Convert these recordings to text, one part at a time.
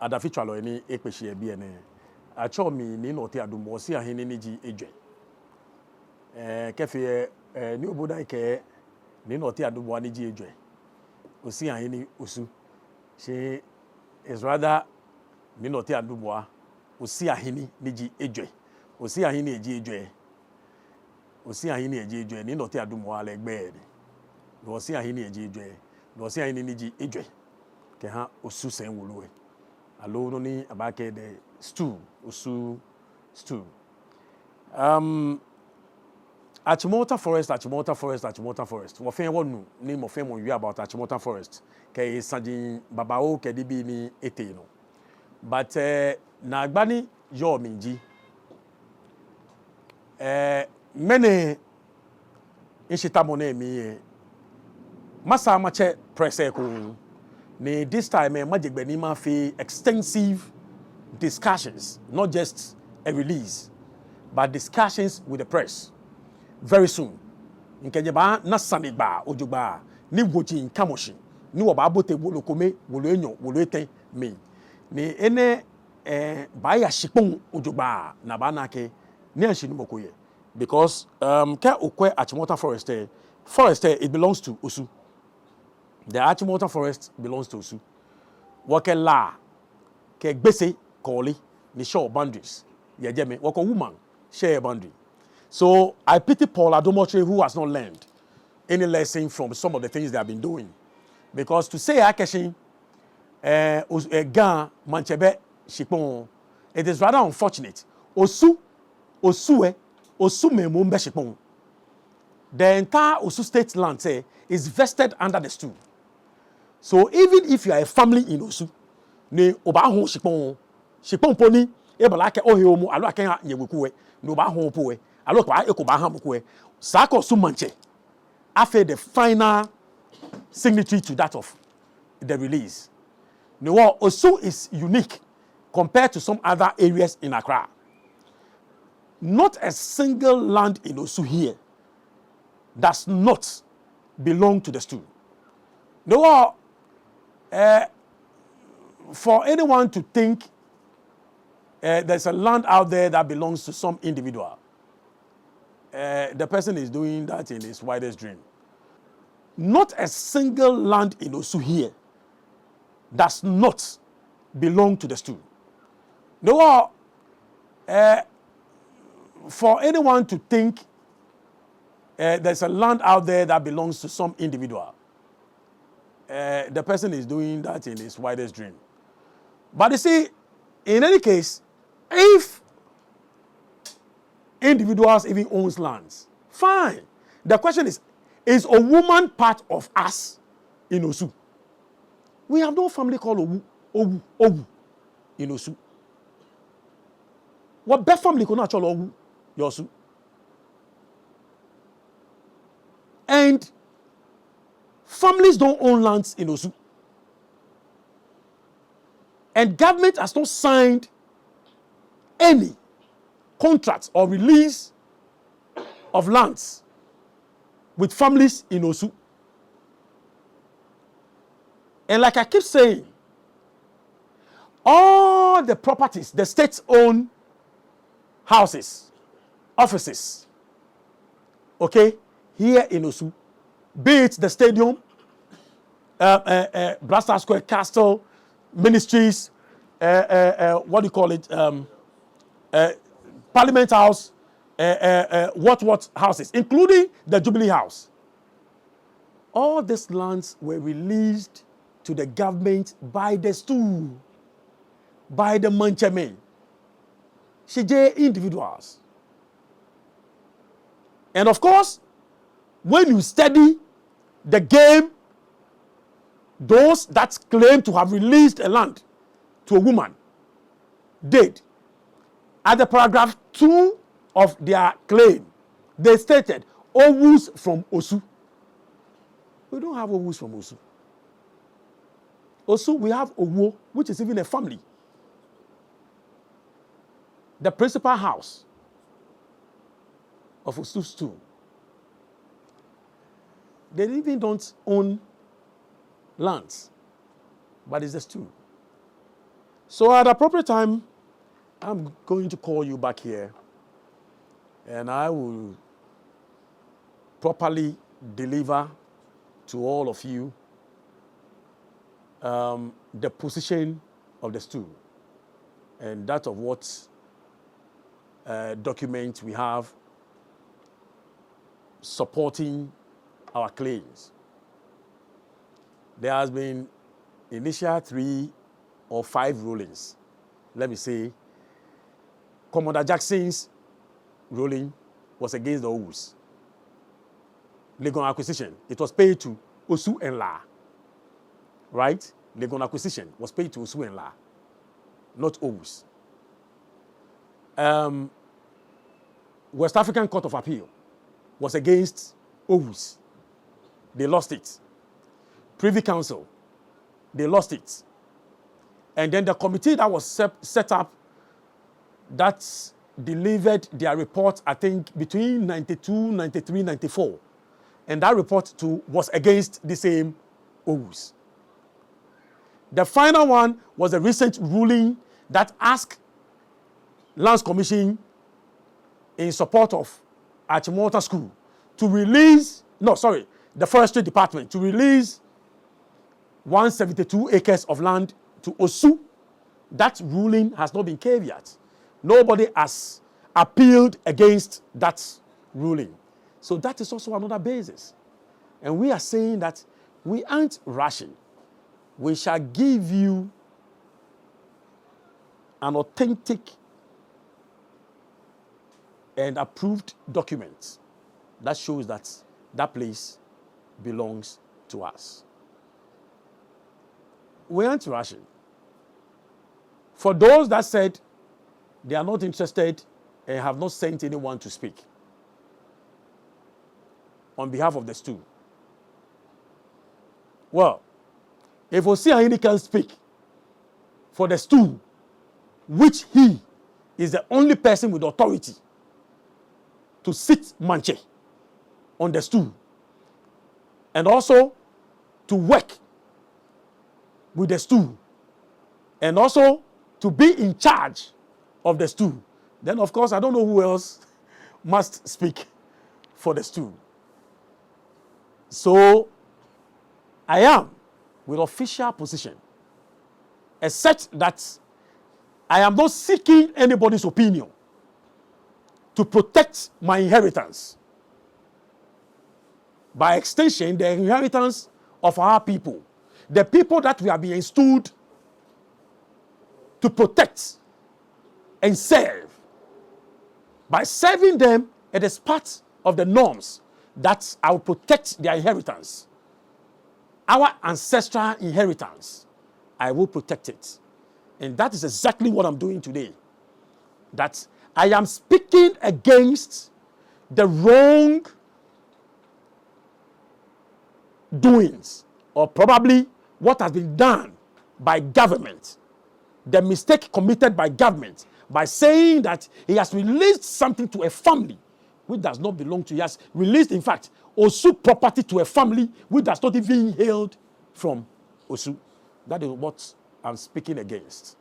adafichalo ni ekpeshi bi ene acho mi ni Nortey Adumuah si ahene ni ji edwe kefe ni oboda ke ni Nortey Adumuah ni ji edwe osi ahene osu she is rather ni Nortey Adumuah osi ahene ni ji edwe osi ahene eji edwe osi ahene eji edwe ni Nortey Adumuah legbe ni osi ahene eji edwe ni osi ahene ni ji edwe ke ha osu sen woluwe alo no ni abake de stew osu stew Achimota forest wo fen wonu ni mo fen mo wi about Achimota forest ke sanjin babao ke di bi ni ete no but na agbani yo minji mene inshita mo na mi masa mache press ko ni this time majegbani ma fi extensive discussions, not just a release, but discussions with the press very soon. Nkejeba na sanigba ojugba ni woji nkamoshi ni woba bote wolokome woloenyo woloeten me ni ene ba ya shipon ojugba na ba nake ni anshini mokoye because ke okwe Achimota forest it belongs to Osu. The Achimota forest belongs to Osu. Wake la ke gbese koli ni share boundaries. Yejeme wako woman share a boundary. So I pity Paul Adumuah who has not learned any lesson from some of the things they have been doing. Because to say Akeshin gan manchebe shipon, it is rather unfortunate. Osu me mbe shipon. The entire Osu state land is vested under the stew. So even if you are a family in Osu, ne oba ho shipon poni e bala ke ohio mu alo akan yewekuwe ne oba ho powe alo kwa ekoba ha mukuwe sako Osu manche after the final signatory to that of the release. No, Osu is unique compared to some other areas in Accra. Not a single land in Osu here does not belong to the stew. No, for anyone to think there's a land out there that belongs to some individual, the person is doing that in his wildest dream. Not a single land in Osu here does not belong to the stew. No, for anyone to think there's a land out there that belongs to some individual, the person is doing that in his wildest dream. But you see, in any case, if individuals even owns lands, fine. The question is a woman part of us in Osu? We have no family called Owu in Osu. What best family could not call Owu? Yosu. And families don't own lands in Osu. And government has not signed any contracts or release of lands with families in Osu. And like I keep saying, all the properties, the state-owned houses, offices, okay, here in Osu, be it the stadium, Blaster Square Castle, ministries, what do you call it, Parliament House, what houses, including the Jubilee House. All these lands were released to the government by the stew, by the manchemen, Shije individuals. And of course, when you study the game, those that claim to have released a land to a woman did. At the paragraph 2 of their claim, they stated, Owus from Osu. We don't have Owus from Osu. Osu, we have Owo, which is even a family. The principal house of Osu stew. They even don't own lands, but it's a stew. So at appropriate time, I'm going to call you back here, and I will properly deliver to all of you the position of the stool and that of what document we have supporting our claims. There has been initial 3 or 5 rulings. Let me say, Commander Jackson's ruling was against the Owus. Legon acquisition, it was paid to Osu and La. Right? Legon acquisition was paid to Osu and La, not Owus. West African Court of Appeal was against Owus. They lost it. Privy Council, they lost it. And then the committee that was set up that delivered their report, I think, between 92, 93, 94. And that report too was against the same Owus. The final one was a recent ruling that asked Lands Commission in support of Achimota School to release, the Forestry Department to release 172 acres of land to Osu. That ruling has not been caveat. Nobody has appealed against that ruling. So that is also another basis. And we are saying that we aren't rushing. We shall give you an authentic and approved document that shows that that place belongs to us. We aren't rushing. For those that said they are not interested and have not sent anyone to speak on behalf of the stool. Well, if Osi can speak for the stool, which he is the only person with authority to sit manche on the stool, and also to work with the stool, and also to be in charge of the stool, then of course I don't know who else must speak for the stool. So I am with official position, except that I am not seeking anybody's opinion to protect my inheritance. By extension, the inheritance of our people, the people that we have been installed to protect and serve. By serving them, it is part of the norms that I will protect their inheritance. Our ancestral inheritance, I will protect it. And that is exactly what I'm doing today. That I am speaking against the wrong doings, or probably what has been done by government, the mistake committed by government by saying that he has released something to a family which does not belong to you. He has released, in fact, Osu property to a family which does not even hailed from Osu. That is what I'm speaking against.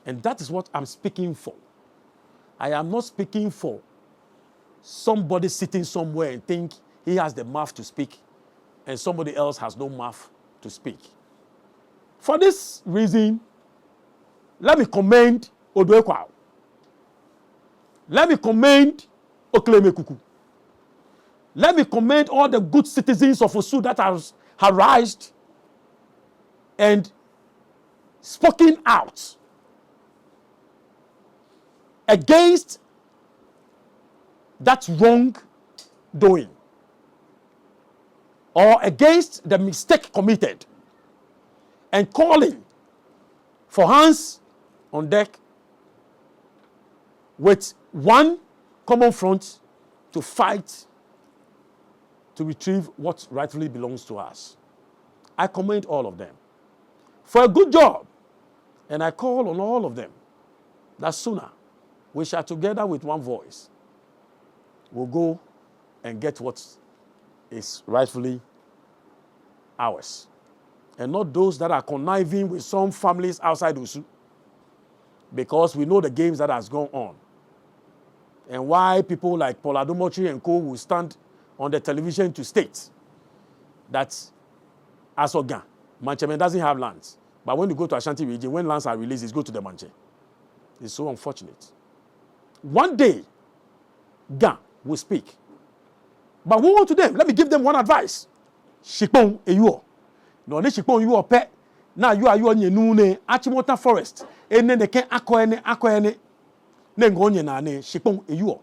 And that is what I'm speaking for. I am not speaking for somebody sitting somewhere and think he has the mouth to speak and somebody else has no mouth to speak. For this reason, let me commend Oduekwa. Let me commend Okleme-Kuku. Let me commend all the good citizens of Osu that have rised and spoken out against that wrong doing or against the mistake committed, and calling for hands on deck with one common front to fight to retrieve what rightfully belongs to us. I commend all of them for a good job, and I call on all of them that sooner we shall together with one voice will go and get what is rightfully ours, and not those that are conniving with some families outside Osu because we know the games that has gone on. And why people like Paul Adumuah and co will stand on the television to state that as Oga, Manchester doesn't have lands. But when you go to Ashanti region, when lands are released, it's go to the Manchester. It's so unfortunate. One day, Ga will speak. But we want to them, let me give them one advice. Shikpon eyuo. No ne shikpon eyuo pe. Na you are you nu ne Achimota forest. Ene ne ken akoene. Ne ngonye na ne shikpon eyuo.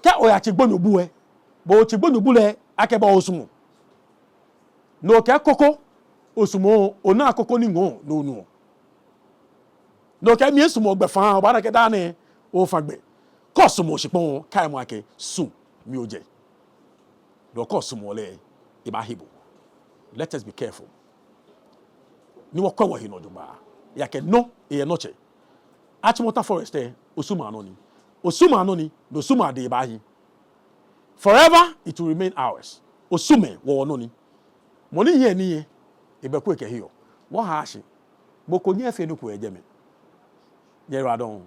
Ka oya chigbon obu e. Bo chigbon obu le akeba osumu. No ke koko osumu ona akoko ni ngon no nu. No ke mi esumu ogbefa oba na ke da ne o fagbe. Ko sumu shikpon kai mo ake su mi oje. Do ko sumu le ibahibo. Let us be careful. Ni wo kwa wa hino jumba. Yake no e noche. Achimota forest osuma anoni. Osuma anoni do suma de ibahi. Forever it will remain ours. Osume wo ononi. Moni ye ni ye ebeku eke hiyo. Wo ha ahye. Bokonye afi no ko ejeme. Ye radon.